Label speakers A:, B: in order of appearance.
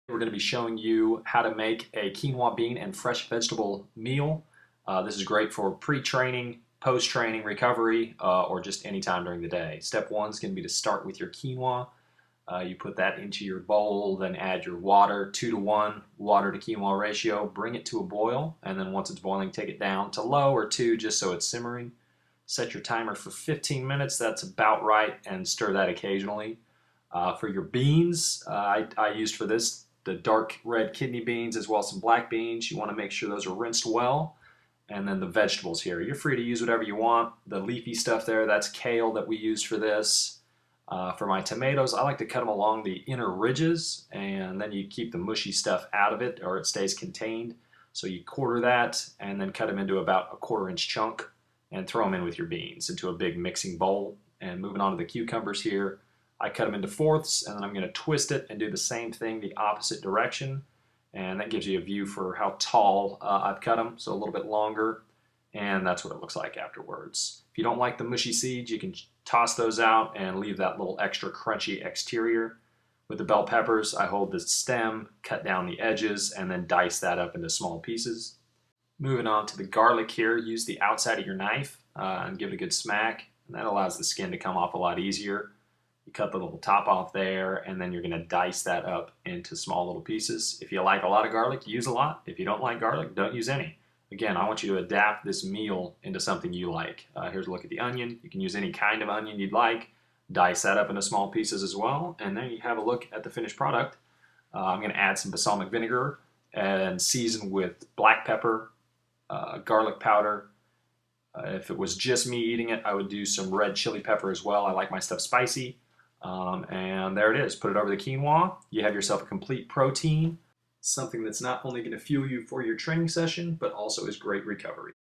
A: We're going to be showing you how to make a quinoa bean and fresh vegetable meal. This is great for pre-training, post-training, recovery, or just any time during the day. Step one is going to be to start with your quinoa. You put that into your bowl, then add your water, 2-to-1 water to quinoa ratio. Bring it to a boil, and then once it's boiling, take it down to low or 2 just so it's simmering. Set your timer for 15 minutes, that's about right, and stir that occasionally. For your beans, I used for this the dark red kidney beans as well as some black beans. You want to make sure those are rinsed well. And then the vegetables here. You're free to use whatever you want. The leafy stuff there, that's kale that we used for this. For my tomatoes, I like to cut them along the inner ridges, and then you keep the mushy stuff out of it or it stays contained. So you quarter that and then cut them into about a 1/4-inch chunk and throw them in with your beans into a big mixing bowl. And moving on to the cucumbers here, I cut them into fourths, and then I'm going to twist it and do the same thing the opposite direction. And that gives you a view for how tall I've cut them, so a little bit longer. And that's what it looks like afterwards. If you don't like the mushy seeds, you can toss those out and leave that little extra crunchy exterior. With the bell peppers, I hold the stem, cut down the edges, and then dice that up into small pieces. Moving on to the garlic here, use the outside of your knife and give it a good smack. And that allows the skin to come off a lot easier. You cut the little top off there, and then you're going to dice that up into small little pieces. If you like a lot of garlic, use a lot. If you don't like garlic, don't use any. Again, I want you to adapt this meal into something you like. Here's a look at the onion. You can use any kind of onion you'd like. Dice that up into small pieces as well, and then you have a look at the finished product. I'm going to add some balsamic vinegar and season with black pepper, garlic powder. If it was just me eating it, I would do some red chili pepper as well. I like my stuff spicy. And there it is. Put it over the quinoa. You have yourself a complete protein, something that's not only going to fuel you for your training session, but also is great recovery.